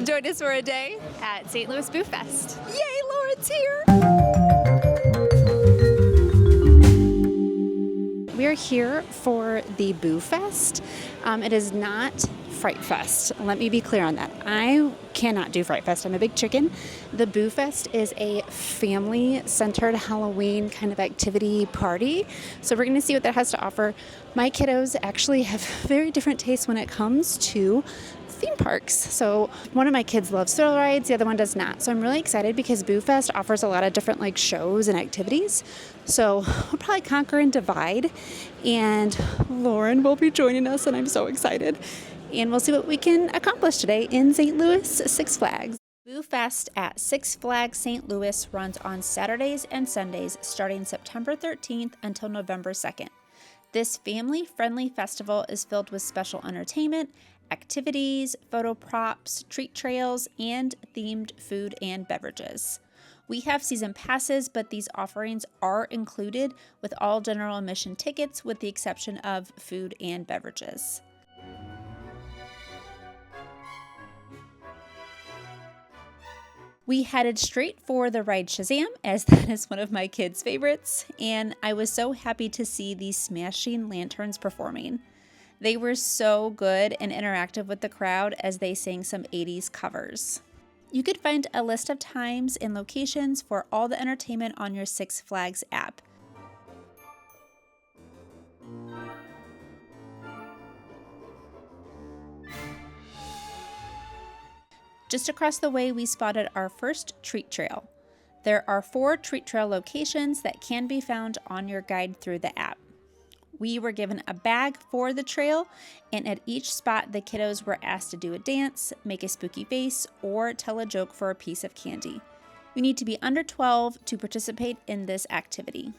Join us for a day at St. Louis Boo Fest. Yay, Lauren's here! We are here for the Boo Fest. It is not Fright Fest. Let me be clear on that. I cannot do Fright Fest. I'm a big chicken. The Boo Fest is a family-centered Halloween kind of activity party. So we're going to see what that has to offer. My kiddos actually have very different tastes when it comes to theme parks. So one of my kids loves thrill rides, the other one does not. So I'm really excited because Boo Fest offers a lot of different shows and activities. So we'll probably conquer and divide. And Lauren will be joining us, and I'm so excited. And we'll see what we can accomplish today in St. Louis Six Flags. Boo Fest at Six Flags St. Louis runs on Saturdays and Sundays starting September 13th until November 2nd. This family-friendly festival is filled with special entertainment, activities, photo props, treat trails, and themed food and beverages. We have season passes, but these offerings are included with all general admission tickets with the exception of food and beverages. We headed straight for the ride Shazam, as that is one of my kids' favorites, and I was so happy to see these smashing lanterns performing. They were so good and interactive with the crowd as they sang some 80s covers. You could find a list of times and locations for all the entertainment on your Six Flags app. Just across the way, we spotted our first treat trail. There are 4 treat trail locations that can be found on your guide through the app. We were given a bag for the trail, and at each spot, the kiddos were asked to do a dance, make a spooky face, or tell a joke for a piece of candy. You need to be under 12 to participate in this activity.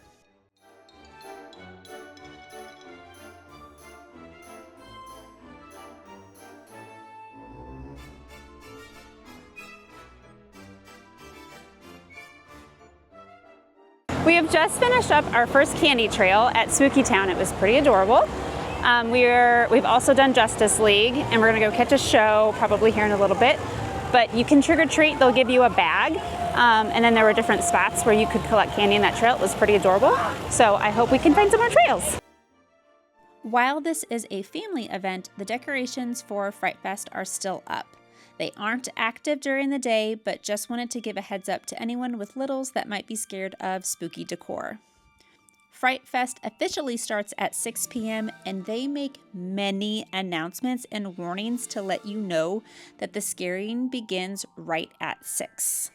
We have just finished up our first candy trail at Spooky Town. It was pretty adorable. We've also done Justice League, and we're gonna go catch a show probably here in a little bit. But you can trick or treat, they'll give you a bag. And then there were different spots where you could collect candy in that trail. It was pretty adorable. So I hope we can find some more trails. While this is a family event, the decorations for Fright Fest are still up. They aren't active during the day, but just wanted to give a heads up to anyone with littles that might be scared of spooky decor. Fright Fest officially starts at 6 p.m. and they make many announcements and warnings to let you know that the scaring begins right at 6.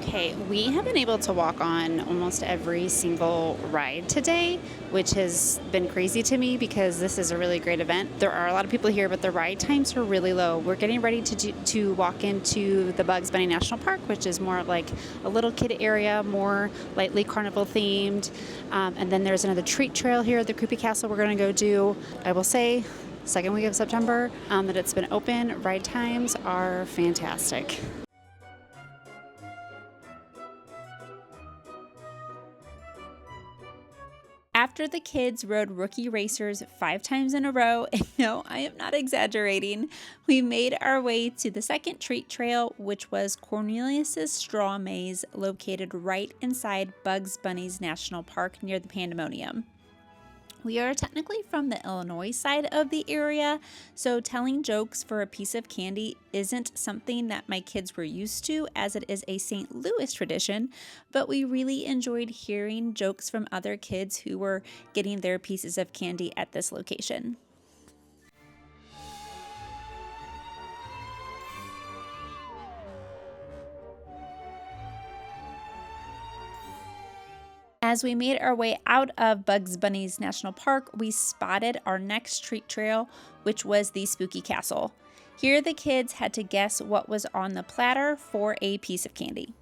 Okay, we have been able to walk on almost every single ride today, which has been crazy to me because this is a really great event. There are a lot of people here, but the ride times are really low. We're getting ready to walk into the Bugs Bunny National Park, which is more like a little kid area, more lightly carnival themed. And then there's another treat trail here at the Creepy Castle we're going to go do. I will say, second week of September, that it's been open. Ride times are fantastic. After the kids rode Rookie Racers 5 times in a row, and no, I am not exaggerating, we made our way to the second treat trail, which was Cornelius's Straw Maze, located right inside Bugs Bunny's National Park near the Pandemonium. We are technically from the Illinois side of the area, so telling jokes for a piece of candy isn't something that my kids were used to, as it is a St. Louis tradition, but we really enjoyed hearing jokes from other kids who were getting their pieces of candy at this location. As we made our way out of Bugs Bunny's National Park, we spotted our next treat trail, which was the Spooky Castle. Here the kids had to guess what was on the platter for a piece of candy.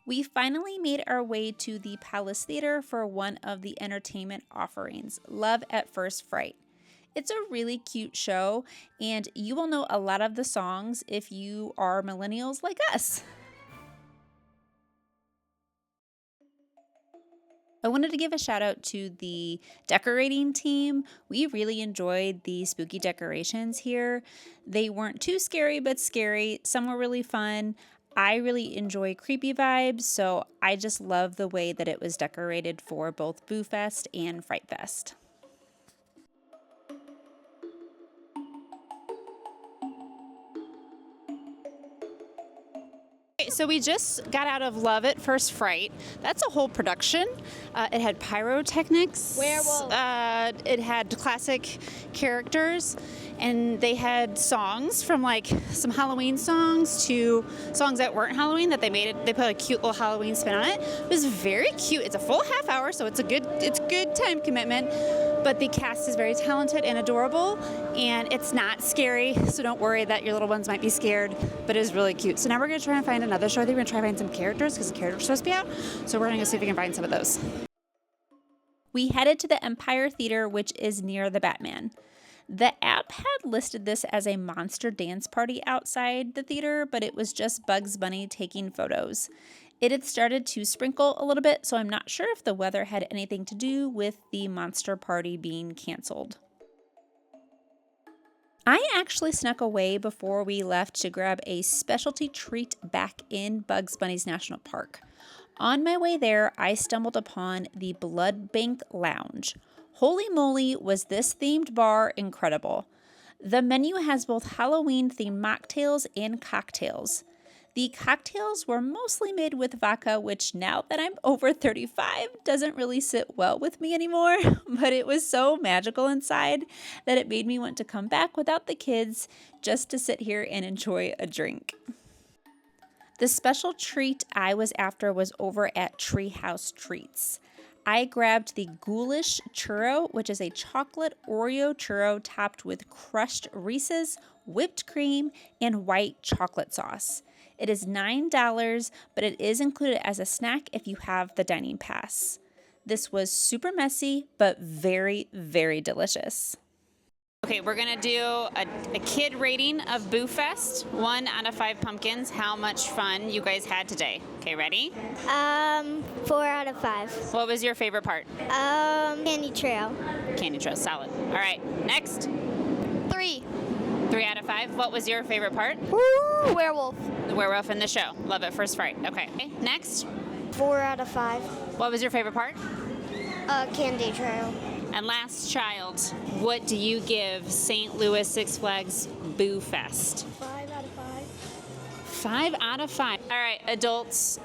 We finally made our way to the Palace Theater for one of the entertainment offerings, Love at First Fright. It's a really cute show, and you will know a lot of the songs if you are millennials like us. I wanted to give a shout out to the decorating team. We really enjoyed the spooky decorations here. They weren't too scary, but scary. Some were really fun. I really enjoy creepy vibes, so I just love the way that it was decorated for both Boo Fest and Fright Fest. So we just got out of Love at First Fright. That's a whole production. It had pyrotechnics. Werewolf. It had classic characters, and they had songs from like some Halloween songs to songs that weren't Halloween that they made it. They put a cute little Halloween spin on it. It was very cute. It's a full half hour, so it's good time commitment. But the cast is very talented and adorable, and it's not scary, so don't worry that your little ones might be scared, but it is really cute. So now we're going to try and find another show. I think we're going to try and find some characters because the characters are supposed to be out, so we're going to go see if we can find some of those. We headed to the Empire Theater, which is near the Batman. The app had listed this as a monster dance party outside the theater, but it was just Bugs Bunny taking photos. It had started to sprinkle a little bit, so I'm not sure if the weather had anything to do with the monster party being canceled. I actually snuck away before we left to grab a specialty treat back in Bugs Bunny's National Park. On my way there, I stumbled upon the Blood Bank Lounge. Holy moly, was this themed bar incredible. The menu has both Halloween-themed mocktails and cocktails. The cocktails were mostly made with vodka, which now that I'm over 35 doesn't really sit well with me anymore, but it was so magical inside that it made me want to come back without the kids just to sit here and enjoy a drink. The special treat I was after was over at Treehouse Treats. I grabbed the Ghoulish Churro, which is a chocolate Oreo churro topped with crushed Reese's, whipped cream, and white chocolate sauce. It is $9, but it is included as a snack if you have the dining pass. This was super messy, but very, very delicious. Okay, we're gonna do a kid rating of Boo Fest. 1 out of 5 pumpkins. How much fun you guys had today. Okay, ready? 4 out of 5. What was your favorite part? Candy trail. Candy trail, solid. All right, next. 3. 3 out of 5. What was your favorite part? Woo! Werewolf. The werewolf in the show. Love at First Fright. Okay, next. 4 out of 5. What was your favorite part? Candy trail. And last child, what do you give St. Louis Six Flags Boo Fest? 5 out of 5. 5 out of 5. All right, adults,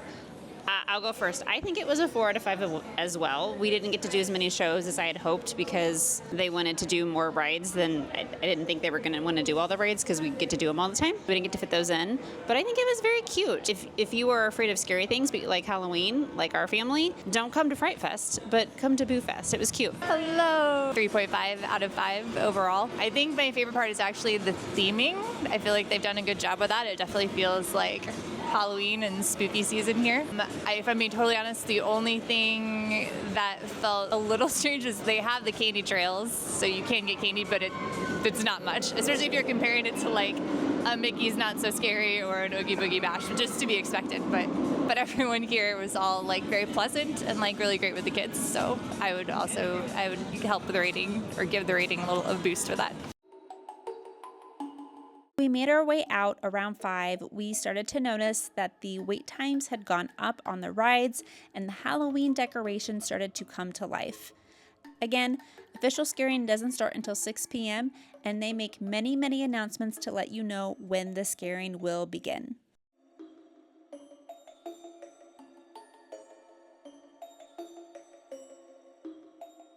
I'll go first. I think it was a 4 out of 5 as well. We didn't get to do as many shows as I had hoped because they wanted to do more rides than I didn't think they were going to want to do all the rides because we get to do them all the time. We didn't get to fit those in, but I think it was very cute. If you are afraid of scary things, like Halloween, like our family, don't come to Fright Fest, but come to Boo Fest. It was cute. Hello. 3.5 out of 5 overall. I think my favorite part is actually the theming. I feel like they've done a good job with that. It definitely feels like Halloween and spooky season here. If I'm being totally honest, the only thing that felt a little strange is they have the candy trails, so you can get candy, but it's not much, especially if you're comparing it to like a Mickey's Not So Scary or an Oogie Boogie Bash, just to be expected. But everyone here was all like very pleasant and like really great with the kids. So I would help with the rating or give the rating a boost for that. We made our way out around 5. We started to notice that the wait times had gone up on the rides and the Halloween decorations started to come to life. Again, official scaring doesn't start until 6 p.m. and they make many, many announcements to let you know when the scaring will begin.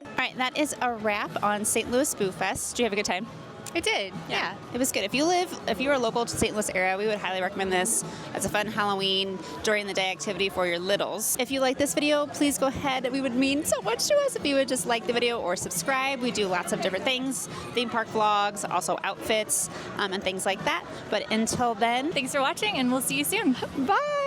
All right, that is a wrap on St. Louis Boo Fest. Did you have a good time? I did, yeah. It was good. If you are local to St. Louis area, we would highly recommend this as a fun Halloween during the day activity for your littles. If you like this video, please go ahead. We would mean so much to us if you would just like the video or subscribe. We do lots of different things, theme park vlogs, also outfits, and things like that. But until then, Thanks for watching, and we'll see you soon. Bye.